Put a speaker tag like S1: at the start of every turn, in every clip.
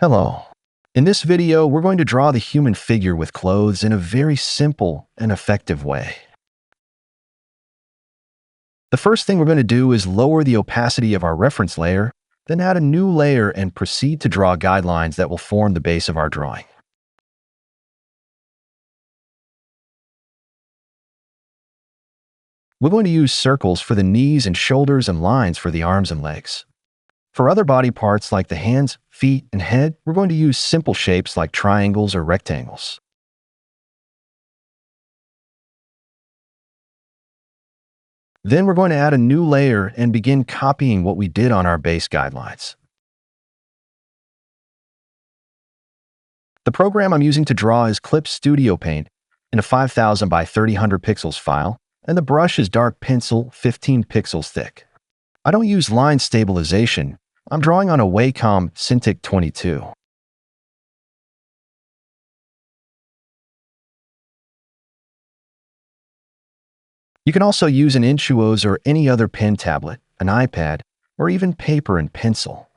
S1: Hello. In this video, we're going to draw the human figure with clothes in a very simple and effective way. The first thing we're going to do is lower the opacity of our reference layer, then add a new layer and proceed to draw guidelines that will form the base of our drawing. We're going to use circles for the knees and shoulders and lines for the arms and legs. For other body parts like the hands, feet, and head, we're going to use simple shapes like triangles or rectangles. Then we're going to add a new layer and begin copying what we did on our base guidelines. The program I'm using to draw is Clip Studio Paint in a 5000 by 3000 pixels file, and the brush is Dark Pencil 15 pixels thick. I don't use line stabilization. I'm drawing on a Wacom Cintiq 22. You can also use an Intuos or any other pen tablet, an iPad, or even paper and pencil.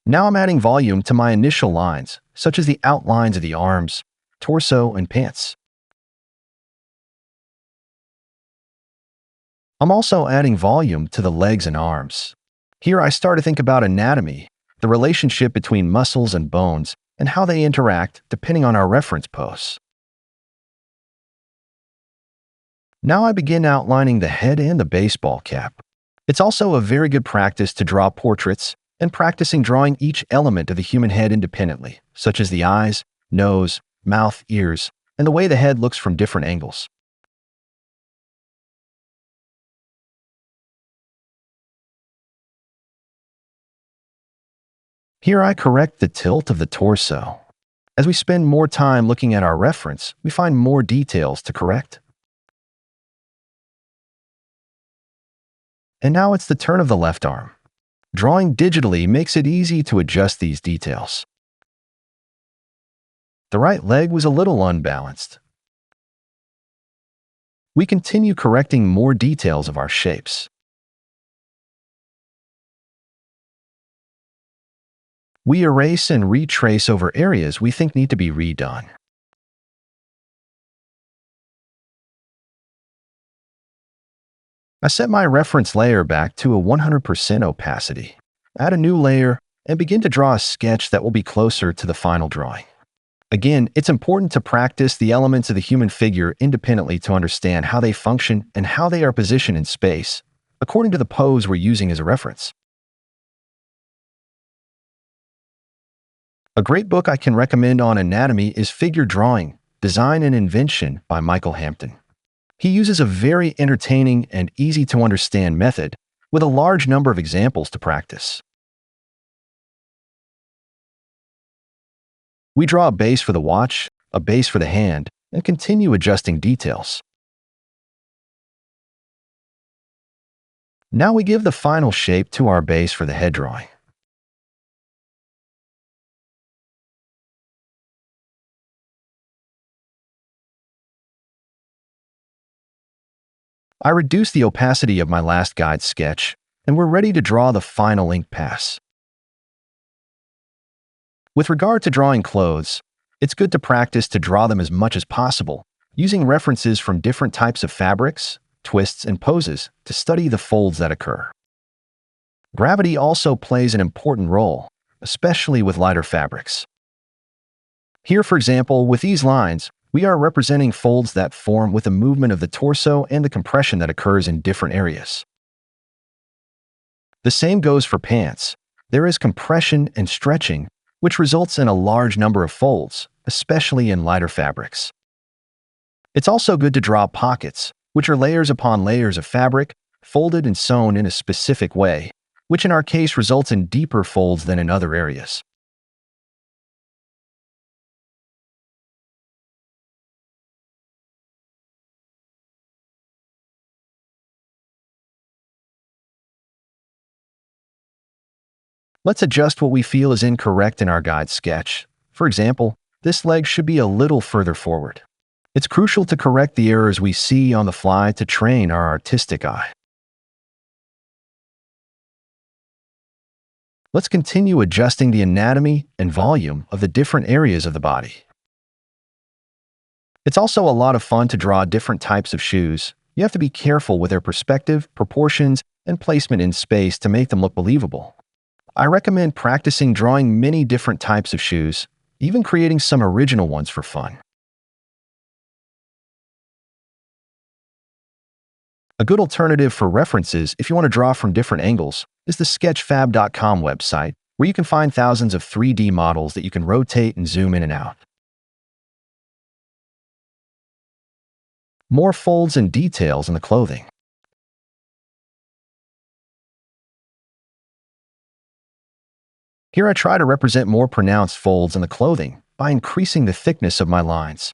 S1: Now I'm adding volume to my initial lines, such as the outlines of the arms, torso, and pants. I'm also adding volume to the legs and arms. Here I start to think about anatomy, the relationship between muscles and bones, and how they interact depending on our reference pose. Now I begin outlining the head and the baseball cap. It's also a very good practice to draw portraits and practicing drawing each element of the human head independently, such as the eyes, nose, mouth, ears, and the way the head looks from different angles. Here I correct the tilt of the torso. As we spend more time looking at our reference, we find more details to correct. And now it's the turn of the left arm. Drawing digitally makes it easy to adjust these details. The right leg was a little unbalanced. We continue correcting more details of our shapes. We erase and retrace over areas we think need to be redone. I set my reference layer back to a 100% opacity, add a new layer, and begin to draw a sketch that will be closer to the final drawing. Again, it's important to practice the elements of the human figure independently to understand how they function and how they are positioned in space, according to the pose we're using as a reference. A great book I can recommend on anatomy is Figure Drawing, Design and Invention by Michael Hampton. He uses a very entertaining and easy-to-understand method with a large number of examples to practice. We draw a base for the watch, a base for the hand, and continue adjusting details. Now we give the final shape to our base for the head drawing. I reduce the opacity of my last guide sketch, and we're ready to draw the final ink pass. With regard to drawing clothes, it's good to practice to draw them as much as possible, using references from different types of fabrics, twists, and poses to study the folds that occur. Gravity also plays an important role, especially with lighter fabrics. Here, for example, with these lines, we are representing folds that form with the movement of the torso and the compression that occurs in different areas. The same goes for pants. There is compression and stretching, which results in a large number of folds, especially in lighter fabrics. It's also good to draw pockets, which are layers upon layers of fabric, folded and sewn in a specific way, which in our case results in deeper folds than in other areas. Let's adjust what we feel is incorrect in our guide sketch. For example, this leg should be a little further forward. It's crucial to correct the errors we see on the fly to train our artistic eye. Let's continue adjusting the anatomy and volume of the different areas of the body. It's also a lot of fun to draw different types of shoes. You have to be careful with their perspective, proportions, and placement in space to make them look believable. I recommend practicing drawing many different types of shoes, even creating some original ones for fun. A good alternative for references if you want to draw from different angles is the Sketchfab.com website, where you can find thousands of 3D models that you can rotate and zoom in and out. More folds and details in the clothing. Here I try to represent more pronounced folds in the clothing by increasing the thickness of my lines.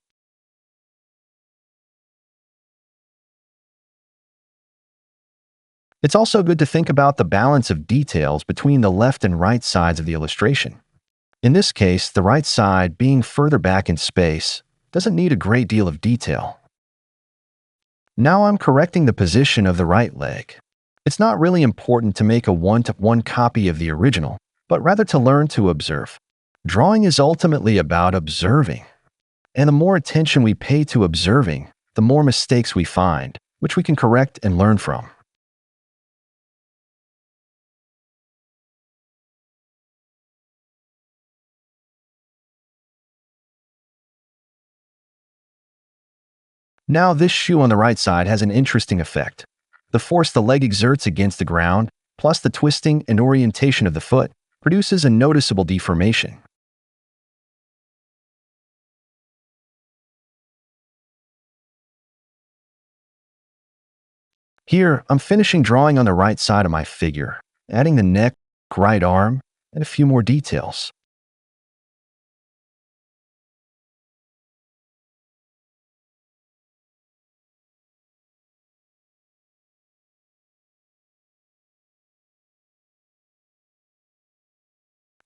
S1: It's also good to think about the balance of details between the left and right sides of the illustration. In this case, the right side, being further back in space, doesn't need a great deal of detail. Now I'm correcting the position of the right leg. It's not really important to make a one-to-one copy of the original, but rather to learn to observe. Drawing is ultimately about observing. And the more attention we pay to observing, the more mistakes we find, which we can correct and learn from. Now this shoe on the right side has an interesting effect. The force the leg exerts against the ground, plus the twisting and orientation of the foot, produces a noticeable deformation. Here, I'm finishing drawing on the right side of my figure, adding the neck, right arm, and a few more details.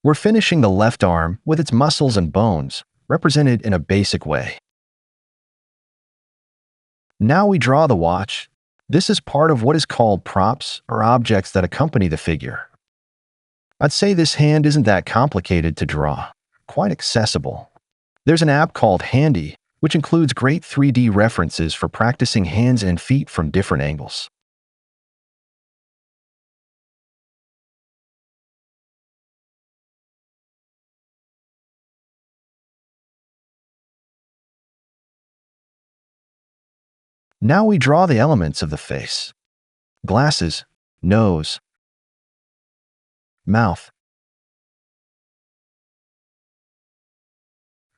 S1: We're finishing the left arm with its muscles and bones, represented in a basic way. Now we draw the watch. This is part of what is called props, or objects that accompany the figure. I'd say this hand isn't that complicated to draw, quite accessible. There's an app called Handy, which includes great 3D references for practicing hands and feet from different angles. Now we draw the elements of the face: glasses, nose, mouth,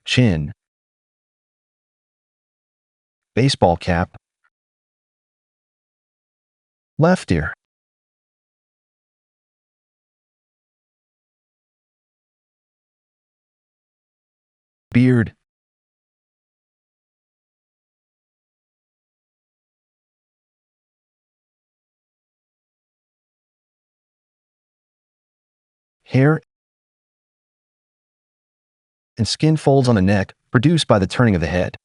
S1: chin, baseball cap, left ear, beard, hair, and skin folds on the neck produced by the turning of the head.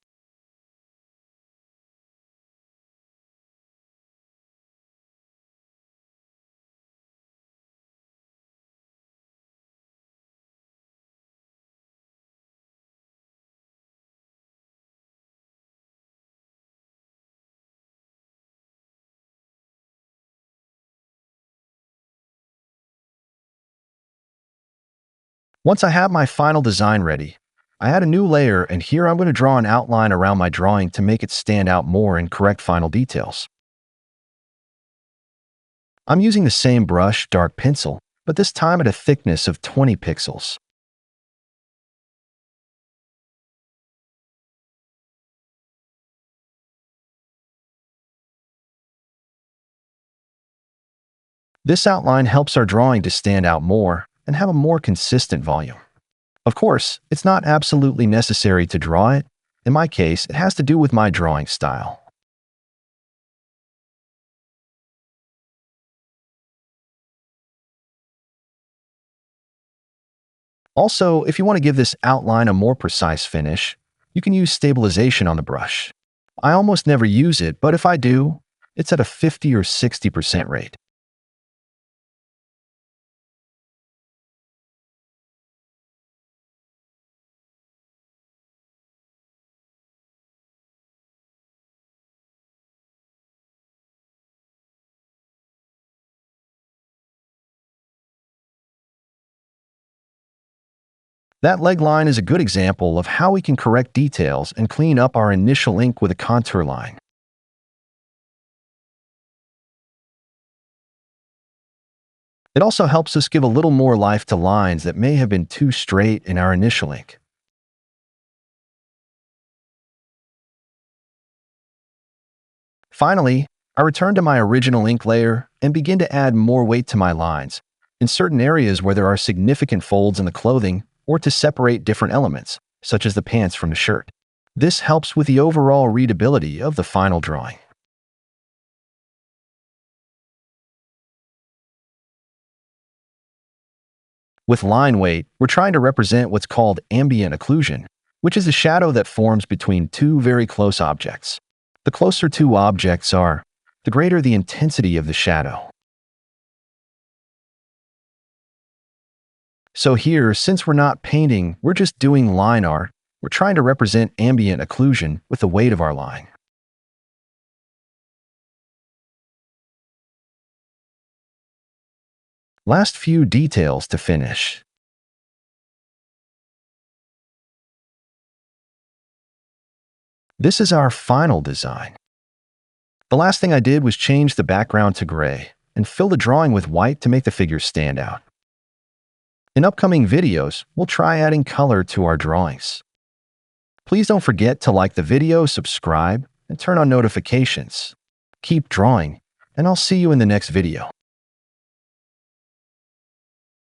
S1: Once I have my final design ready, I add a new layer, and here I'm going to draw an outline around my drawing to make it stand out more and correct final details. I'm using the same brush, dark pencil, but this time at a thickness of 20 pixels. This outline helps our drawing to stand out more and have a more consistent volume. Of course, it's not absolutely necessary to draw it. In my case, it has to do with my drawing style. Also, if you want to give this outline a more precise finish, you can use stabilization on the brush. I almost never use it, but if I do, it's at a 50 or 60% rate. That leg line is a good example of how we can correct details and clean up our initial ink with a contour line. It also helps us give a little more life to lines that may have been too straight in our initial ink. Finally, I return to my original ink layer and begin to add more weight to my lines in certain areas where there are significant folds in the clothing or to separate different elements, such as the pants from the shirt. This helps with the overall readability of the final drawing. With line weight, we're trying to represent what's called ambient occlusion, which is a shadow that forms between two very close objects. The closer two objects are, the greater the intensity of the shadow. So here, since we're not painting, we're just doing line art, we're trying to represent ambient occlusion with the weight of our line. Last few details to finish. This is our final design. The last thing I did was change the background to gray and fill the drawing with white to make the figures stand out. In upcoming videos, we'll try adding color to our drawings. Please don't forget to like the video, subscribe, and turn on notifications. Keep drawing, and I'll see you in the next video.